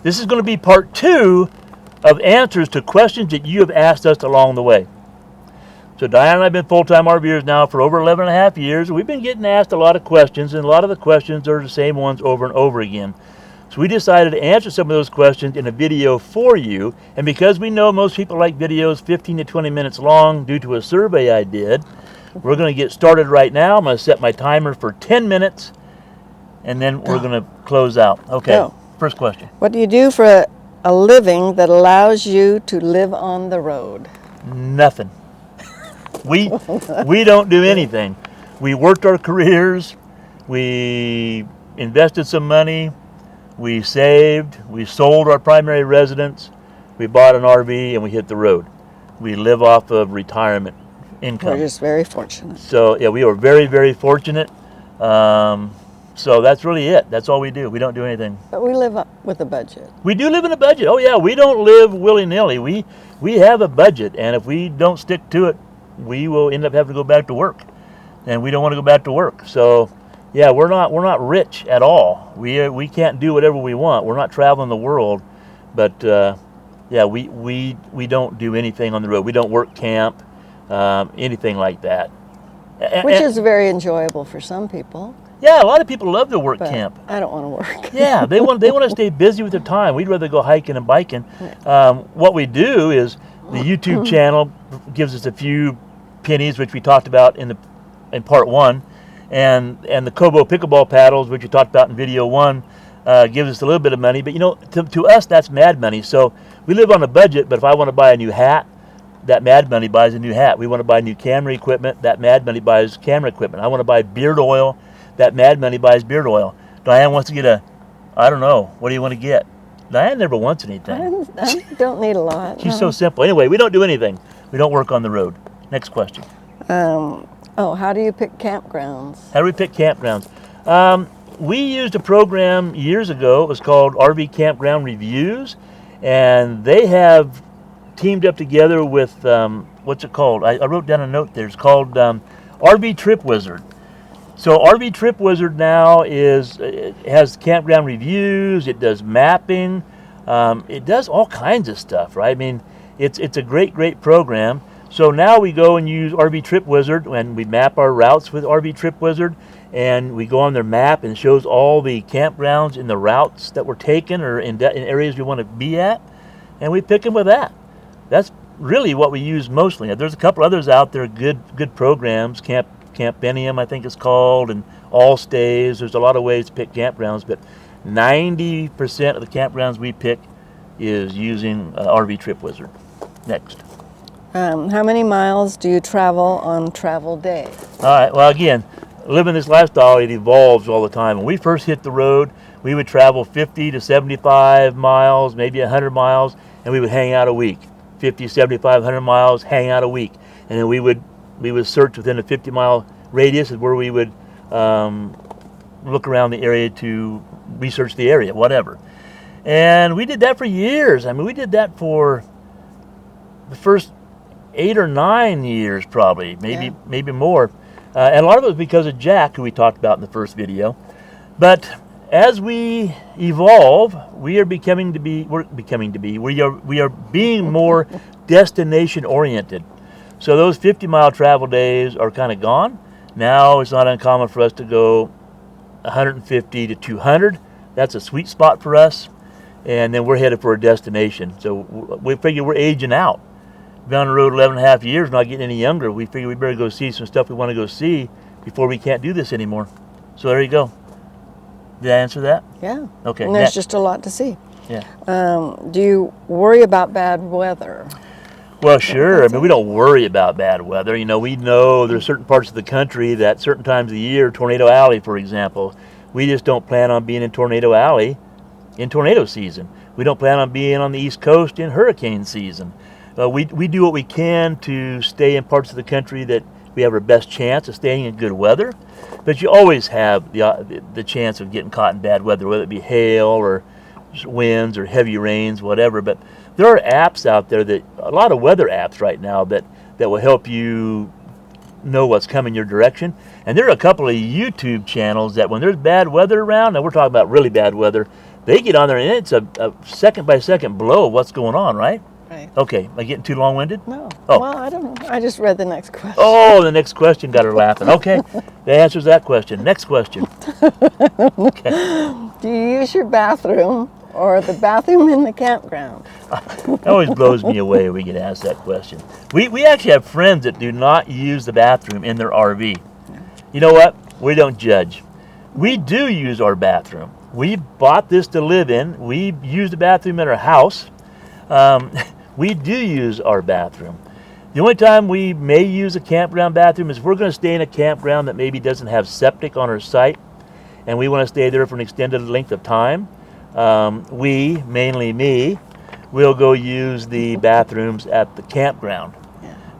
This is going to be part 2 of answers to questions that you have asked us along the way. So Diane and I have been full-time RVers now for over 11 and a half years. We've been getting asked a lot of questions, and a lot of the questions are the same ones over and over again. So we decided to answer some of those questions in a video for you. And because we know most people like videos 15 to 20 minutes long due to a survey I did, we're going to get started right now. I'm going to set my timer for 10 minutes, and then we're going to close out. Okay, Go. First question. What do you do for a living that allows you to live on the road? Nothing. We don't do anything. We worked our careers, we invested some money, we saved, we sold our primary residence, we bought an RV, and we hit the road. We live off of retirement income. We're just very fortunate. So yeah, we were very, very fortunate. So that's really it. That's all we do. We don't do anything. But we live up with a budget. We do live in a budget. Oh yeah, we don't live willy-nilly. We have a budget, and if we don't stick to it, we will end up having to go back to work, and we don't want to go back to work. So yeah, we're not rich at all. We can't do whatever we want. We're not traveling the world, but yeah, we don't do anything on the road. We don't work camp, anything like that. Which is very enjoyable for some people. Yeah, a lot of people love to work camp. I don't want to work. Yeah, they want to stay busy with their time. We'd rather go hiking and biking. What we do is the YouTube channel gives us a few pennies, which we talked about in part 1, and the KOBO pickleball paddles, which we talked about in video 1, gives us a little bit of money. But you know, to us that's mad money. So we live on a budget. But if I want to buy a new hat, that mad money buys a new hat. We want to buy new camera equipment, that mad money buys camera equipment. I want to buy beard oil, that mad money buys beard oil. Diane wants to get I don't know, what do you want to get? Diane never wants anything. I don't need a lot. She's so simple. Anyway, we don't do anything. We don't work on the road. Next question. How do you pick campgrounds? How do we pick campgrounds? We used a program years ago. It was called RV Campground Reviews, and they have teamed up together with, what's it called? I wrote down a note there. It's called RV Trip Wizard. So RV Trip Wizard now has campground reviews. It does mapping. It does all kinds of stuff, right? I mean, it's a great program. So now we go and use RV Trip Wizard, and we map our routes with RV Trip Wizard, and we go on their map and it shows all the campgrounds in the routes that we're taking or in areas we want to be at, and we pick them with that. That's really what we use mostly. There's a couple others out there, good programs, Camp Benium, I think it's called, and All Stays. There's a lot of ways to pick campgrounds, but 90% of the campgrounds we pick is using RV Trip Wizard. Next. How many miles do you travel on travel day? All right, well again, living this lifestyle, it evolves all the time. When we first hit the road, we would travel 50 to 75 miles, maybe 100 miles, and we would hang out a week. 50, 75, 100 miles, hang out a week. And then we would search within a 50-mile radius is where we would look around the area to research the area, whatever. And we did that for years. I mean, we did that for the first 8 or 9 years probably, maybe more. And a lot of it was because of Jack, who we talked about in the first video. But as we evolve, we are being more destination oriented. So those 50-mile travel days are kind of gone. Now it's not uncommon for us to go 150 to 200. That's a sweet spot for us. And then we're headed for a destination. So we figure we're aging out. Been on the road 11 and a half years, not getting any younger. We figure we better go see some stuff we want to go see before we can't do this anymore. So there you go. Did I answer that? Yeah. Okay. And there's just a lot to see. Yeah. Do you worry about bad weather? Well, sure. I mean, we don't worry about bad weather. You know, we know there's certain parts of the country that certain times of the year, Tornado Alley, for example, we just don't plan on being in Tornado Alley in tornado season. We don't plan on being on the East Coast in hurricane season. We do what we can to stay in parts of the country that we have our best chance of staying in good weather. But you always have the chance of getting caught in bad weather, whether it be hail or winds or heavy rains, whatever. But there are apps out there, a lot of weather apps right now that will help you know what's coming your direction. And there are a couple of YouTube channels that when there's bad weather around, and we're talking about really bad weather, They get on there, and it's a second-by-second blow of what's going on, right? Right. Okay, am I getting too long-winded? No. Oh. Well, I don't know. I just read the next question. Oh, the next question got her laughing. Okay, that answers that question. Next question. Okay. Do you use your bathroom or the bathroom in the campground? It always blows me away when we get asked that question. We actually have friends that do not use the bathroom in their RV. You know what? We don't judge. We do use our bathroom. We bought this to live in. We use the bathroom in our house. We do use our bathroom. The only time we may use a campground bathroom is if we're going to stay in a campground that maybe doesn't have septic on our site, and we want to stay there for an extended length of time. We, mainly me, will go use the bathrooms at the campground.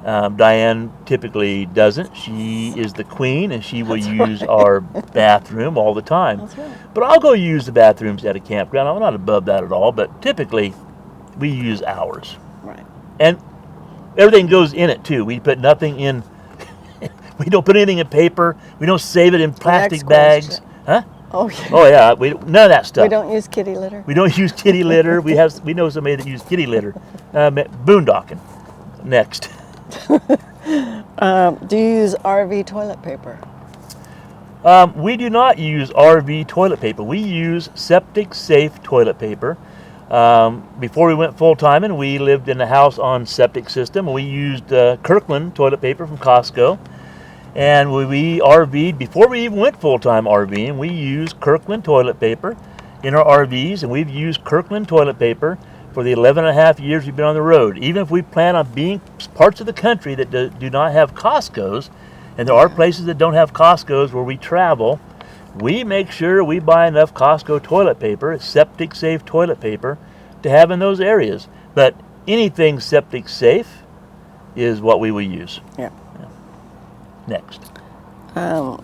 Diane typically doesn't. She is the queen, and she will use our bathroom all the time. That's right. But I'll go use the bathrooms at a campground. I'm not above that at all, but typically we use ours. Right. And everything goes in it too. We put nothing in, we don't put anything in paper. We don't save it in plastic bags. Huh? Oh, yeah. Oh yeah, none of that stuff. We don't use kitty litter. We don't use kitty litter. We know somebody that uses kitty litter. Boondocking. Next. Do you use RV toilet paper? We do not use RV toilet paper. We use septic safe toilet paper. Before we went full-time, and we lived in a house on septic system, we used Kirkland toilet paper from Costco. And we RV'd, before we even went full-time RVing, we used Kirkland toilet paper in our RVs, and we've used Kirkland toilet paper for the 11 and a half years we've been on the road. Even if we plan on being parts of the country that do not have Costco's, and there are places that don't have Costco's where we travel, we make sure we buy enough Costco toilet paper, septic safe toilet paper, to have in those areas. But anything septic safe is what we will use. Yeah. Next. Oh,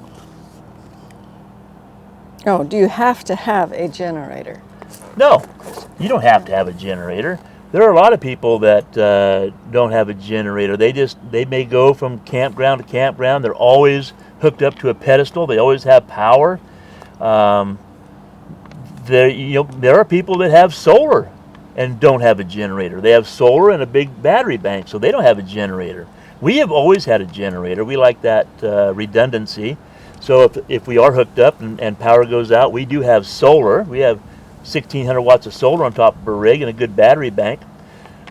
do you have to have a generator? No, you don't have to have a generator. There are a lot of people that don't have a generator. They may go from campground to campground. They're always hooked up to a pedestal. They always have power. There are people that have solar and don't have a generator. They have solar and a big battery bank, so they don't have a generator. We have always had a generator. We like that redundancy. So if we are hooked up and power goes out, we do have solar. We have 1,600 watts of solar on top of our rig and a good battery bank.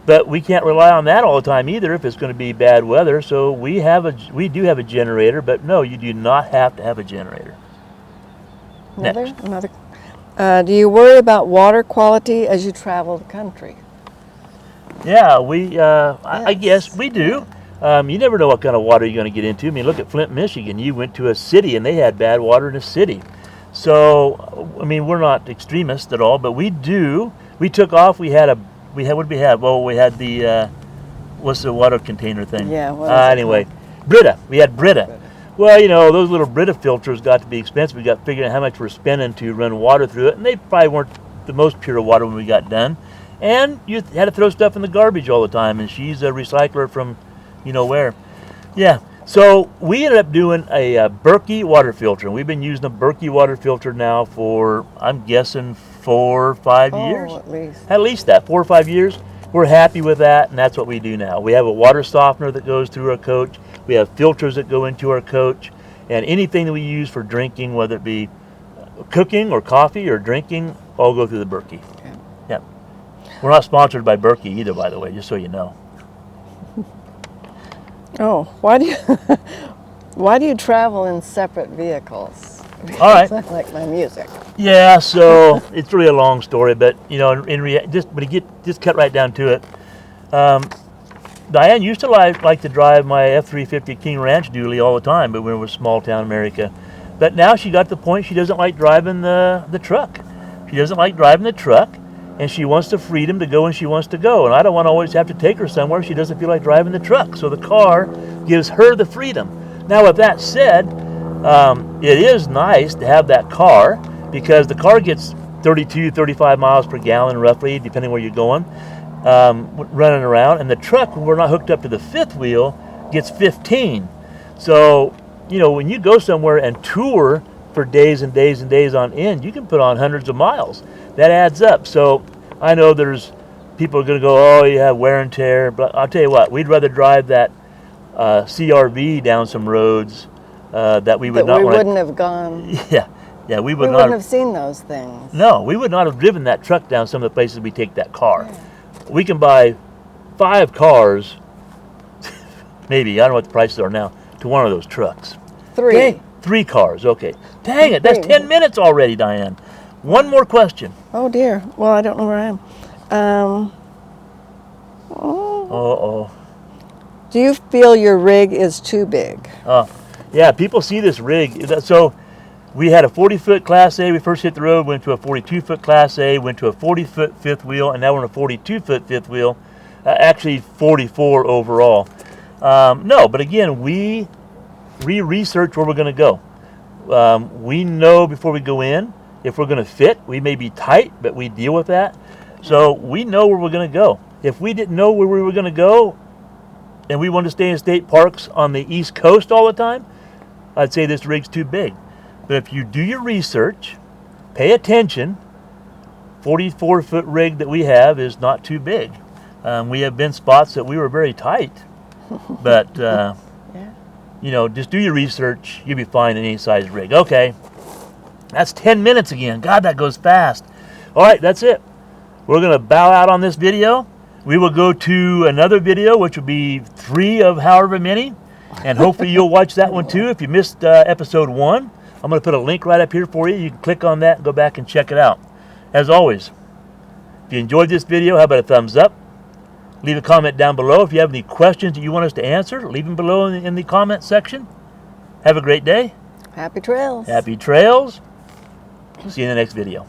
But we can't rely on that all the time either if it's going to be bad weather. So we do have a generator, but no, you do not have to have a generator. Next. Do you worry about water quality as you travel the country? Yeah, I guess we do. You never know what kind of water you're going to get into. I mean, look at Flint, Michigan. You went to a city and they had bad water in a city. So, I mean, we're not extremists at all, but we do. We took off. What did we have? Well, we had the, what's the water container thing? Yeah. Anyway, Brita. We had Brita. Well, those little Brita filters got to be expensive. We got figuring out how much we're spending to run water through it, and they probably weren't the most pure water when we got done. And you had to throw stuff in the garbage all the time, and she's a recycler from where. Yeah, so we ended up doing a Berkey water filter, and we've been using a Berkey water filter now for, I'm guessing, 4 or 5 years. At least that, 4 or 5 years. We're happy with that, and that's what we do now. We have a water softener that goes through our coach. We have filters that go into our coach, and anything that we use for drinking, whether it be cooking or coffee or drinking, all go through the Berkey. Okay. Yeah. We're not sponsored by Berkey either, by the way, just so you know. Oh, why do you travel in separate vehicles? All right. I like my music. Yeah, so it's really a long story, but just cut right down to it. Diane used to like to drive my F-350 King Ranch dually all the time, but when we were small town America. But now she got to the point she doesn't like driving the truck. She doesn't like driving the truck, and she wants the freedom to go when she wants to go. And I don't want to always have to take her somewhere she doesn't feel like driving the truck. So the car gives her the freedom. Now, with that said, it is nice to have that car because the car gets 32, 35 miles per gallon roughly, depending where you're going, running around. And the truck, when we're not hooked up to the fifth wheel, gets 15. So, when you go somewhere and tour for days and days and days on end, you can put on hundreds of miles. That adds up. So I know there's people are going to go, oh, you have wear and tear. But I'll tell you what, we'd rather drive that CRV down some roads that we would That not we want. wouldn't have gone. Yeah, we We would not wouldn't have seen those things. No, we would not have driven that truck down some of the places we take that car. We can buy 5 cars, maybe, I don't know what the prices are now, to one of those trucks. 3. Dang, 3 cars, okay. Dang it, that's 10 minutes already, Diane. One more question. Oh dear. Well, I don't know where I am. Uh-oh. Do you feel your rig is too big? Yeah, people see this rig. So we had a 40-foot Class A. We first hit the road, went to a 42-foot Class A, went to a 40-foot fifth wheel, and now we're on a 42-foot fifth wheel. Actually, 44 overall. No, but again, we research where we're going to go. We know before we go in if we're going to fit. We may be tight, but we deal with that. So we know where we're going to go. If we didn't know where we were going to go and we wanted to stay in state parks on the East Coast all the time, I'd say this rig's too big. But if you do your research, pay attention, 44-foot rig that we have is not too big. We have been spots that we were very tight, but you know, just do your research. You'll be fine in any size rig. Okay, that's 10 minutes again. God, that goes fast. All right, that's it. We're going to bow out on this video. We will go to another video, which will be 3 of however many, and hopefully you'll watch that one too. If you missed episode 1, I'm going to put a link right up here for you. You can click on that and go back and check it out. As always, if you enjoyed this video, how about a thumbs up? Leave a comment down below. If you have any questions that you want us to answer, leave them below in the comment section. Have a great day. Happy trails. Happy trails. See you in the next video.